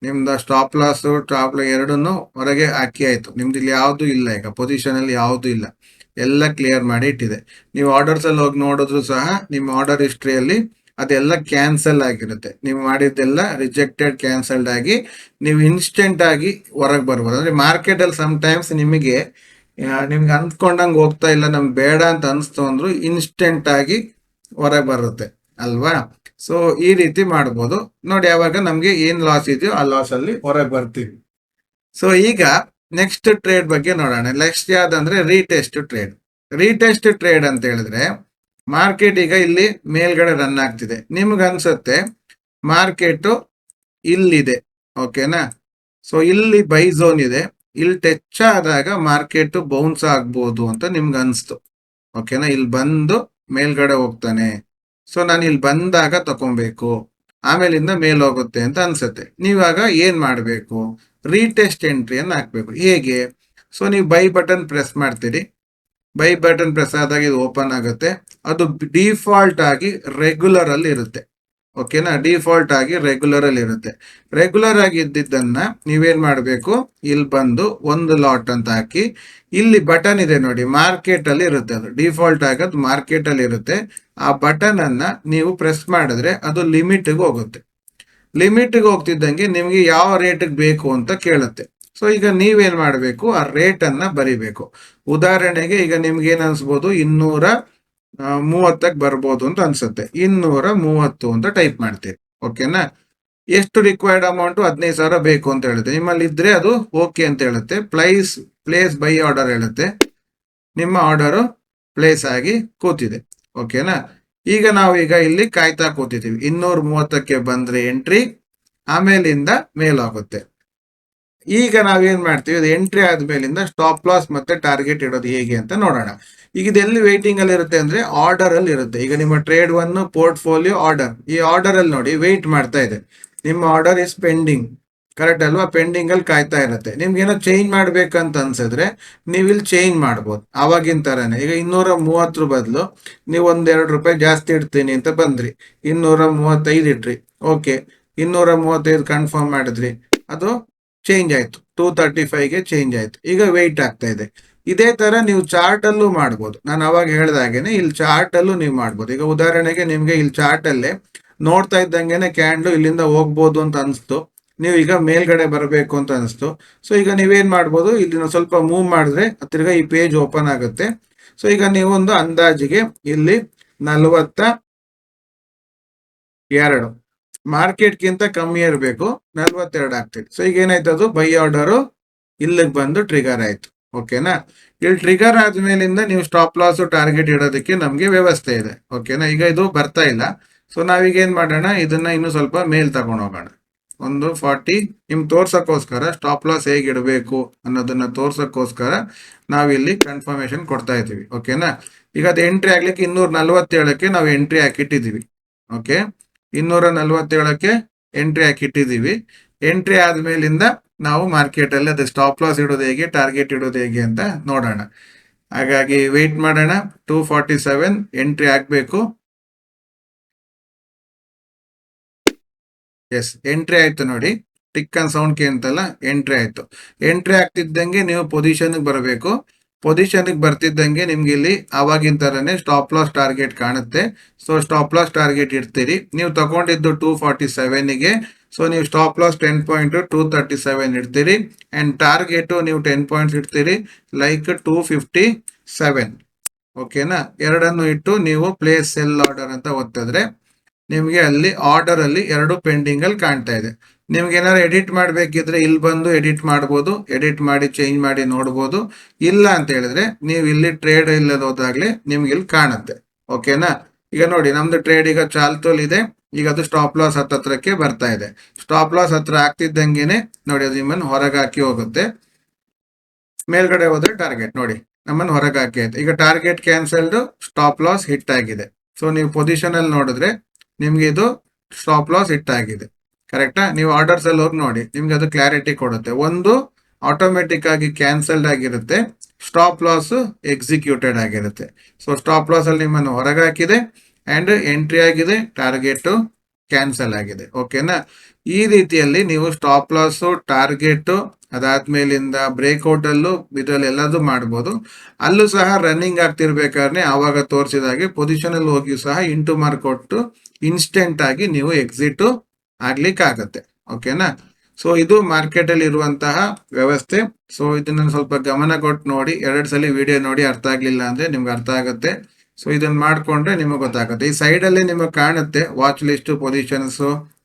ನಿಮ್ದು ಸ್ಟಾಪ್ ಲಾಸ್ ಟಾಪ್ ಎರಡನ್ನು ಹೊರಗೆ ಹಾಕಿ ಆಯ್ತು. ನಿಮ್ದು ಇಲ್ಲಿ ಯಾವ್ದು ಇಲ್ಲ, ಈಗ ಪೊಸಿಷನ್ ಅಲ್ಲಿ ಯಾವ್ದು ಇಲ್ಲ, ಎಲ್ಲ ಕ್ಲಿಯರ್ ಮಾಡಿ ಇಟ್ಟಿದೆ. ನೀವು ಆರ್ಡರ್ಸ್ ಅಲ್ಲಿ ಹೋಗಿ ನೋಡಿದ್ರು ಸಹ ನಿಮ್ಮ ಆರ್ಡರ್ ಹಿಸ್ಟ್ರಿಯಲ್ಲಿ ಅದೆಲ್ಲ ಕ್ಯಾನ್ಸಲ್ ಆಗಿರುತ್ತೆ. ನೀವು ಮಾಡಿದ್ದೆಲ್ಲ ರಿಜೆಕ್ಟೆಡ್, ಕ್ಯಾನ್ಸಲ್ಡ್ ಆಗಿ ನೀವು ಇನ್ಸ್ಟೆಂಟ್ ಆಗಿ ಹೊರಗೆ ಬರ್ಬೋದು. ಅಂದ್ರೆ ಮಾರ್ಕೆಟ್ ಅಲ್ಲಿ ಸಮ್ಟೈಮ್ಸ್ ನಿಮಗೆ ಅಂದ್ಕೊಂಡಂಗೆ ಹೋಗ್ತಾ ಇಲ್ಲ, ನಮ್ಗೆ ಬೇಡ ಅಂತ ಅನ್ಸ್ತು ಅಂದ್ರು ಇನ್ಸ್ಟೆಂಟ್ ಆಗಿ ಹೊರಗೆ ಬರುತ್ತೆ ಅಲ್ವಾ. ಸೊ ಈ ರೀತಿ ಮಾಡ್ಬೋದು ನೋಡಿ. ಯಾವಾಗ ನಮ್ಗೆ ಏನ್ ಲಾಸ್ ಇದೆಯೋ ಆ ಲಾಸ್ ಅಲ್ಲಿ ಹೊರಗೆ ಬರ್ತೀವಿ. ಸೊ ಈಗ ನೆಕ್ಸ್ಟ್ ಟ್ರೇಡ್ ಬಗ್ಗೆ ನೋಡೋಣ. ನೆಕ್ಸ್ಟ್ ಯಾವ್ದಂದ್ರೆ ರೀಟೆಸ್ಟ್ ಟ್ರೇಡ್. ರೀಟೆಸ್ಟ್ ಟ್ರೇಡ್ ಅಂತ ಹೇಳಿದ್ರೆ ಮಾರ್ಕೆಟ್ ಈಗ ಇಲ್ಲಿ ಮೇಲ್ಗಡೆ ರನ್ ಆಗ್ತಿದೆ. ನಿಮ್ಗೆ ಅನ್ಸುತ್ತೆ ಮಾರ್ಕೆಟ್ ಇಲ್ಲಿದೆ, ಓಕೆನಾ. ಸೊ ಇಲ್ಲಿ ಬೈ ಝೋನ್ ಇದೆ, ಇಲ್ಲಿ ಟಚ್ ಆದಾಗ ಮಾರ್ಕೆಟ್ ಬೌನ್ಸ್ ಆಗ್ಬೋದು ಅಂತ ನಿಮ್ಗೆ ಅನ್ಸ್ತು, ಓಕೆನಾ. ಇಲ್ಲಿ ಬಂದು ಮೇಲ್ಗಡೆ ಹೋಗ್ತಾನೆ. ಸೊ ನಾನು ಇಲ್ಲಿ ಬಂದಾಗ ತಗೊಬೇಕು, ಆಮೇಲಿಂದ ಮೇಲ್ ಹೋಗುತ್ತೆ ಅಂತ ಅನ್ಸುತ್ತೆ. ನೀವಾಗ ಏನ್ ಮಾಡಬೇಕು, ರೀಟೆಸ್ಟ್ ಎಂಟ್ರಿಯನ್ನು ಹಾಕ್ಬೇಕು. ಹೇಗೆ? ಸೊ ನೀವು ಬೈ ಬಟನ್ ಪ್ರೆಸ್ ಮಾಡ್ತೀರಿ. ಬೈ ಬಟನ್ ಪ್ರೆಸ್ ಆದಾಗ ಇದು ಓಪನ್ ಆಗುತ್ತೆ. ಅದು ಡಿಫಾಲ್ಟ್ ಆಗಿ ರೆಗ್ಯುಲರ್ ಅಲ್ಲಿ ಇರುತ್ತೆ. ಓಕೆನಾ? ಡಿಫಾಲ್ಟ್ ಆಗಿ ರೆಗ್ಯುಲರ್ ಅಲ್ಲಿ ಇರುತ್ತೆ. ರೆಗ್ಯುಲರ್ ಆಗಿ ಇದ್ದಿದ್ದನ್ನ ನೀವೇನ್ ಮಾಡಬೇಕು, ಇಲ್ಲಿ ಬಂದು ಒಂದು ಲಾಟ್ ಅಂತ ಹಾಕಿ, ಇಲ್ಲಿ ಬಟನ್ ಇದೆ ನೋಡಿ, ಮಾರ್ಕೆಟ್ ಅಲ್ಲಿ ಇರುತ್ತೆ. ಅದು ಡಿಫಾಲ್ಟ್ ಆಗಿ ಅದು ಮಾರ್ಕೆಟ್ ಅಲ್ಲಿ ಇರುತ್ತೆ. ಆ ಬಟನ್ ಅನ್ನ ನೀವು ಪ್ರೆಸ್ ಮಾಡಿದ್ರೆ ಅದು ಲಿಮಿಟ್ಗೆ ಹೋಗುತ್ತೆ. ಲಿಮಿಟ್ಗೆ ಹೋಗ್ತಿದ್ದಂಗೆ ನಿಮ್ಗೆ ಯಾವ ರೇಟ್ಗೆ ಬೇಕು ಅಂತ ಕೇಳುತ್ತೆ. ಸೊ ಈಗ ನೀವೇನ್ ಮಾಡಬೇಕು, ಆ ರೇಟ್ ಅನ್ನ ಬರಿಬೇಕು. ಉದಾಹರಣೆಗೆ ಈಗ ನಿಮ್ಗೆ ಏನ್ ಅನ್ಸ್ಬೋದು, 230ಕ್ಕೆ ಬರ್ಬೋದು ಅಂತ ಅನ್ಸುತ್ತೆ. 230 ಅಂತ ಟೈಪ್ ಮಾಡ್ತೀರಿ. ಓಕೆನಾ? ಎಷ್ಟು ರಿಕ್ವೈರ್ಡ್ ಅಮೌಂಟ್? 15,000 ಬೇಕು ಅಂತ ಹೇಳುತ್ತೆ. ನಿಮ್ಮಲ್ಲಿ ಇದ್ರೆ ಅದು ಓಕೆ ಅಂತ ಹೇಳುತ್ತೆ. ಪ್ಲೇಸ್ ಬೈ ಆರ್ಡರ್ ಹೇಳುತ್ತೆ. ನಿಮ್ಮ ಆರ್ಡರ್ ಪ್ಲೇಸ್ ಆಗಿ ಕೂತಿದೆ. ಓಕೆನಾ? ಈಗ ನಾವು ಇಲ್ಲಿ ಕಾಯ್ತಾ ಕೂತಿದ್ದೀವಿ. 230ಕ್ಕೆ ಬಂದ್ರೆ ಎಂಟ್ರಿ, ಆಮೇಲಿಂದ ಮೇಲಾಗುತ್ತೆ. ಈಗ ನಾವೇನ್ ಮಾಡ್ತೀವಿ, ಅದು ಎಂಟ್ರಿ ಆದ್ಮೇಲಿಂದ ಸ್ಟಾಪ್ ಲಾಸ್ ಮತ್ತೆ ಟಾರ್ಗೆಟ್ ಇಡೋದು ಹೇಗೆ ಅಂತ ನೋಡೋಣ. ಈಗ ಇದೆಲ್ಲಿ ವೇಟಿಂಗ್ ಅಲ್ಲಿ ಇರುತ್ತೆ ಅಂದ್ರೆ ಆರ್ಡರ್ ಅಲ್ಲಿ ಇರುತ್ತೆ. ಈಗ ನಿಮ್ಮ ಟ್ರೇಡ್ 1 ಪೋರ್ಟ್ಫೋಲಿಯೋ ಆರ್ಡರ್, ಈ ಆರ್ಡರ್ ಅಲ್ಲಿ ನೋಡಿ ವೇಟ್ ಮಾಡ್ತಾ ಇದೆ. ನಿಮ್ಮ ಆರ್ಡರ್ ಇಸ್ ಪೆಂಡಿಂಗ್, ಕರೆಕ್ಟ್ ಅಲ್ವಾ? ಪೆಂಡಿಂಗ್ ಅಲ್ಲಿ ಕಾಯ್ತಾ ಇರುತ್ತೆ. ನಿಮ್ಗೆ ಏನೋ ಚೇಂಜ್ ಮಾಡ್ಬೇಕಂತ ಅನ್ಸಿದ್ರೆ ನೀವು ಇಲ್ಲಿ ಚೇಂಜ್ ಮಾಡ್ಬೋದು. ಅವಾಗಿನ ತರನೇ ಈಗ 230 ಬದಲು ನೀವು ₹2 ಜಾಸ್ತಿ ಇಡ್ತೀನಿ ಅಂತ ಬಂದ್ರಿ, 235 ಇಟ್ರಿ. ಓಕೆ, 235 ಕನ್ಫರ್ಮ್ ಮಾಡಿದ್ರಿ, ಅದು ಚೇಂಜ್ ಆಯ್ತು, 235ಗೆ ಚೇಂಜ್ ಆಯ್ತು. ಈಗ ವೆಯ್ಟ್ ಆಗ್ತಾ ಇದೆ. ಇದೇ ತರ ನೀವು ಚಾರ್ಟ್ ಅಲ್ಲೂ ಮಾಡ್ಬೋದು. ನಾನು ಅವಾಗ ಹೇಳ್ದಾಗೇನೆ ಇಲ್ಲಿ ಚಾರ್ಟ್ ಅಲ್ಲೂ ನೀವು ಮಾಡ್ಬೋದು. ಈಗ ಉದಾಹರಣೆಗೆ ನಿಮ್ಗೆ ಇಲ್ಲಿ ಚಾರ್ಟ್ ಅಲ್ಲೇ ನೋಡ್ತಾ ಇದ್ದಂಗೆನೆ ಕ್ಯಾಂಡ್ಲು ಇಲ್ಲಿಂದ ಹೋಗ್ಬೋದು ಅಂತ ಅನ್ಸ್ತು, ನೀವು ಈಗ ಮೇಲ್ಗಡೆ ಬರಬೇಕು ಅಂತ ಅನಿಸ್ತು. ಸೊ ಈಗ ನೀವೇನ್ ಮಾಡ್ಬೋದು, ಇಲ್ಲಿ ಸ್ವಲ್ಪ ಮೂವ್ ಮಾಡಿದ್ರೆ ತಿರ್ಗಾ ಈ ಪೇಜ್ ಓಪನ್ ಆಗುತ್ತೆ. ಸೊ ಈಗ ನೀವೊಂದು ಅಂದಾಜಿಗೆ ಇಲ್ಲಿ 42 ಮಾರ್ಕೆಟ್ಗಿಂತ ಕಮ್ಮಿ ಇರಬೇಕು, 42 ಆಗ್ತಿದೆ. ಸೊ ಈಗ ಏನಾಯ್ತು, ಅದು ಬೈ ಆರ್ಡರ್ ಇಲ್ಲಿಗೆ ಬಂದು ಟ್ರಿಗರ್ ಆಯ್ತು. ಓಕೆನಾ? ಇಲ್ಲಿ ಟ್ರಿಗರ್ ಆದ್ಮೇಲಿಂದ ನೀವು ಸ್ಟಾಪ್ ಲಾಸ್ ಟಾರ್ಗೆಟ್ ಇಡೋದಕ್ಕೆ ನಮ್ಗೆ ವ್ಯವಸ್ಥೆ ಇದೆ. ಓಕೆನಾ? ಈಗ ಇದು ಬರ್ತಾ ಇಲ್ಲ. ಸೊ ನಾವೀಗ ಏನ್ ಮಾಡೋಣ, ಇದನ್ನ ಇನ್ನು ಸ್ವಲ್ಪ ಮೇಲ್ ತಗೊಂಡು ಹೋಗೋಣ. 40 ನಿಮ್ ತೋರ್ಸಕ್ಕೋಸ್ಕರ ಸ್ಟಾಪ್ ಲಾಸ್ ಹೇಗೆ ಇಡಬೇಕು ಅನ್ನೋದನ್ನ ತೋರ್ಸಕ್ಕೋಸ್ಕರ ನಾವಿಲ್ಲಿ ಕನ್ಫರ್ಮೇಶನ್ ಕೊಡ್ತಾ ಇದ್ದೀವಿ. ಓಕೆನಾ? ಈಗ ಅದು ಎಂಟ್ರಿ ಆಗ್ಲಿಕ್ಕೆ 247ಕ್ಕೆ ನಾವು ಎಂಟ್ರಿ ಹಾಕಿಟ್ಟಿದ್ದೀವಿ. ಓಕೆ, 247ಕ್ಕೆ ಎಂಟ್ರಿ ಹಾಕಿಟ್ಟಿದ್ದೀವಿ. ಎಂಟ್ರಿ ಆದ್ಮೇಲಿಂದ ನಾವು ಮಾರ್ಕೆಟ್ ಅಲ್ಲಿ ಅದು ಸ್ಟಾಪ್ ಲಾಸ್ ಇಡೋದು ಹೇಗೆ, ಟಾರ್ಗೆಟ್ ಇಡೋದು ಹೇಗೆ ಅಂತ ನೋಡೋಣ. ಹಾಗಾಗಿ ವೆಯ್ಟ್ ಮಾಡೋಣ. 247 ಎಂಟ್ರಿ ಆಗ್ಬೇಕು. ಎಸ್, ಎಂಟ್ರಿ ಆಯ್ತು ನೋಡಿ, ಟಿಕ್ ಅನ್ ಸೌಂಡ್ ಕೇಳ್ತಲ್ಲ, ಎಂಟ್ರಿ ಆಯ್ತು. ಎಂಟ್ರಿ ಆಗ್ತಿದ್ದಂಗೆ ನೀವು ಪೊಸಿಷನ್ ಬರಬೇಕು. ಪೊಸಿಷನ್ ಬರ್ತಿದ್ದಂಗೆ ನಿಮ್ಗೆ ಇಲ್ಲಿ ಆವಾಗಿನ ತರನೇ ಸ್ಟಾಪ್ ಲಾಸ್ ಟಾರ್ಗೆಟ್ ಕಾಣುತ್ತೆ. ಸೊ ಸ್ಟಾಪ್ ಲಾಸ್ ಟಾರ್ಗೆಟ್ ಇಡ್ತೀರಿ. ನೀವು ತಗೊಂಡಿದ್ದು 247ಗೆ. ಸೊ ನೀವು ಸ್ಟಾಪ್ ಲಾಸ್ 10 ಪಾಯಿಂಟ್ 237 ಇಡ್ತೀರಿ, ಅಂಡ್ ಟಾರ್ಗೆಟ್ ನೀವು 10 ಪಾಯಿಂಟ್ಸ್ ಇಡ್ತೀರಿ, ಲೈಕ್ 257. ಓಕೆನಾ? ಎರಡನ್ನು ಇಟ್ಟು ನೀವು ಪ್ಲೇಸ್ ಸೆಲ್ ಆರ್ಡರ್ ಅಂತ ಒತ್ತಿದ್ರೆ ನಿಮ್ಗೆ ಅಲ್ಲಿ ಆರ್ಡರ್ ಅಲ್ಲಿ 2 ಪೆಂಡಿಂಗ್ ಅಲ್ಲಿ ಕಾಣ್ತಾ ಇದೆ. ನಿಮ್ಗೆ ಏನಾದ್ರು ಎಡಿಟ್ ಮಾಡ್ಬೇಕಿದ್ರೆ ಇಲ್ಲಿ ಬಂದು ಎಡಿಟ್ ಮಾಡ್ಬೋದು, ಎಡಿಟ್ ಮಾಡಿ ಚೇಂಜ್ ಮಾಡಿ ನೋಡ್ಬೋದು. ಇಲ್ಲ ಅಂತ ಹೇಳಿದ್ರೆ ನೀವು ಇಲ್ಲಿ ಟ್ರೇಡ್ ಇಲ್ಲದ ಹೋದಾಗ್ಲೇ ನಿಮ್ಗೆ ಇಲ್ಲಿ ಕಾಣುತ್ತೆ. ಓಕೆನಾ? ಈಗ ನೋಡಿ ನಮ್ದು ಟ್ರೇಡ್ ಈಗ ಚಾಲ್ತೋಲ್ ಇದೆ. ಈಗ ಅದು ಸ್ಟಾಪ್ ಲಾಸ್ ಹತ್ರಕ್ಕೆ ಬರ್ತಾ ಇದೆ. ಸ್ಟಾಪ್ ಲಾಸ್ ಹತ್ರ ಆಗ್ತಿದ್ದಂಗೆನೆ ನೋಡಿ ಅದು ನಿಮ್ಮನ್ನು ಹೊರಗೆ ಹಾಕಿ ಹೋಗುತ್ತೆ. ಮೇಲ್ಗಡೆ ಹೋದ್ರೆ ಟಾರ್ಗೆಟ್ ನೋಡಿ ನಮ್ಮನ್ನು ಹೊರಗೆ ಹಾಕಿ ಆಯ್ತು. ಈಗ target cancelled, stop loss hit ಆಗಿದೆ. ಸೊ ನೀವು ಪೊಸಿಷನ್ ಅಲ್ಲಿ ನೋಡಿದ್ರೆ ನಿಮ್ಗೆ ಇದು ಸ್ಟಾಪ್ ಲಾಸ್ ಹಿಟ್ ಆಗಿದೆ. ಕರೆಕ್ಟಾ? ನೀವು ಆರ್ಡರ್ಸ್ ಅಲ್ಲಿ ಹೋಗಿ ನೋಡಿ, ನಿಮ್ಗೆ ಅದು ಕ್ಲಾರಿಟಿ ಕೊಡುತ್ತೆ. ಒಂದು ಆಟೋಮೆಟಿಕ್ ಆಗಿ ಕ್ಯಾನ್ಸಲ್ಡ್ ಆಗಿರುತ್ತೆ, ಸ್ಟಾಪ್ ಲಾಸ್ ಎಕ್ಸಿಕ್ಯೂಟೆಡ್ ಆಗಿರುತ್ತೆ. ಸೊ ಸ್ಟಾಪ್ ಲಾಸ್ ಅಲ್ಲಿ ನಿಮ್ಮನ್ನು ಹೊರಗೆ ಹಾಕಿದೆ ಅಂಡ್ ಎಂಟ್ರಿ ಆಗಿದೆ, ಟಾರ್ಗೆಟ್ ಕ್ಯಾನ್ಸಲ್ ಆಗಿದೆ. ಓಕೆನಾ? ಈ ರೀತಿಯಲ್ಲಿ ನೀವು ಸ್ಟಾಪ್ ಲಾಸ್, ಟಾರ್ಗೆಟ್, ಅದಾದ್ಮೇಲಿಂದ ಬ್ರೇಕ್ಔಟ್ ಅಲ್ಲೂ ಇದರಲ್ಲಿ ಎಲ್ಲದೂ ಮಾಡ್ಬೋದು. ಅಲ್ಲೂ ಸಹ ರನ್ನಿಂಗ್ ಆಗ್ತಿರ್ಬೇಕಾದ್ರೆ ಆವಾಗ ತೋರಿಸಿದಾಗೆ ಪೊಸಿಷನ್ ಅಲ್ಲಿ ಹೋಗಿ ಸಹ ಇಂಟು ಮಾರ್ಕ್ ಕೊಟ್ಟು ಇನ್ಸ್ಟೆಂಟ್ ಆಗಿ ನೀವು ಎಕ್ಸಿಟ್ ಆಗ್ಲಿಕ್ಕೆ ಆಗತ್ತೆ. ಓಕೆನಾ? ಸೊ ಇದು ಮಾರ್ಕೆಟ್ ಅಲ್ಲಿ ಇರುವಂತಹ ವ್ಯವಸ್ಥೆ. ಸೊ ಇದನ್ನ ಸ್ವಲ್ಪ ಗಮನ ಕೊಟ್ಟು ನೋಡಿ, 2 ಸಲ ವಿಡಿಯೋ ನೋಡಿ, ಅರ್ಥ ಆಗ್ಲಿಲ್ಲ ಅಂದ್ರೆ ನಿಮ್ಗೆ ಅರ್ಥ ಆಗುತ್ತೆ. ಸೊ ಇದನ್ನ ಮಾಡ್ಕೊಂಡ್ರೆ ನಿಮಗೆ ಗೊತ್ತಾಗುತ್ತೆ. ಈ ಸೈಡ್ ಅಲ್ಲಿ ನಿಮಗೆ ಕಾಣುತ್ತೆ ವಾಚ್ ಲಿಸ್ಟ್, ಪೊಸಿಷನ್ಸ್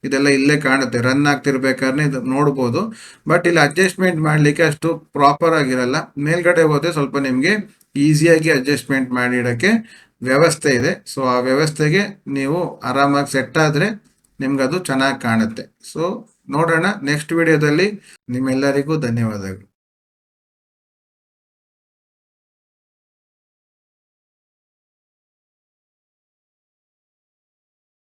ಇದೆಲ್ಲ ಇಲ್ಲೇ ಕಾಣುತ್ತೆ. ರನ್ ಆಗ್ತಿರ್ಬೇಕಾದ್ರೆ ಇದು ನೋಡ್ಬೋದು. ಬಟ್ ಇಲ್ಲಿ ಅಡ್ಜಸ್ಟ್ಮೆಂಟ್ ಮಾಡ್ಲಿಕ್ಕೆ ಅಷ್ಟು ಪ್ರಾಪರ್ ಆಗಿರಲ್ಲ. ಮೇಲ್ಗಡೆ ಹೋದ್ರೆ ಸ್ವಲ್ಪ ನಿಮ್ಗೆ ಈಸಿಯಾಗಿ ಅಡ್ಜಸ್ಟ್ಮೆಂಟ್ ಮಾಡಿಡಕ್ಕೆ ವ್ಯವಸ್ಥೆ ಇದೆ. ಸೊ ಆ ವ್ಯವಸ್ಥೆಗೆ ನೀವು ಆರಾಮಾಗಿ ಸೆಟ್ ಆದ್ರೆ ನಿಮ್ಗೆ ಅದು ಚೆನ್ನಾಗಿ ಕಾಣುತ್ತೆ. ಸೊ ನೋಡೋಣ ನೆಕ್ಸ್ಟ್ ವಿಡಿಯೋದಲ್ಲಿ. ನಿಮ್ಮೆಲ್ಲರಿಗೂ ಧನ್ಯವಾದಗಳು.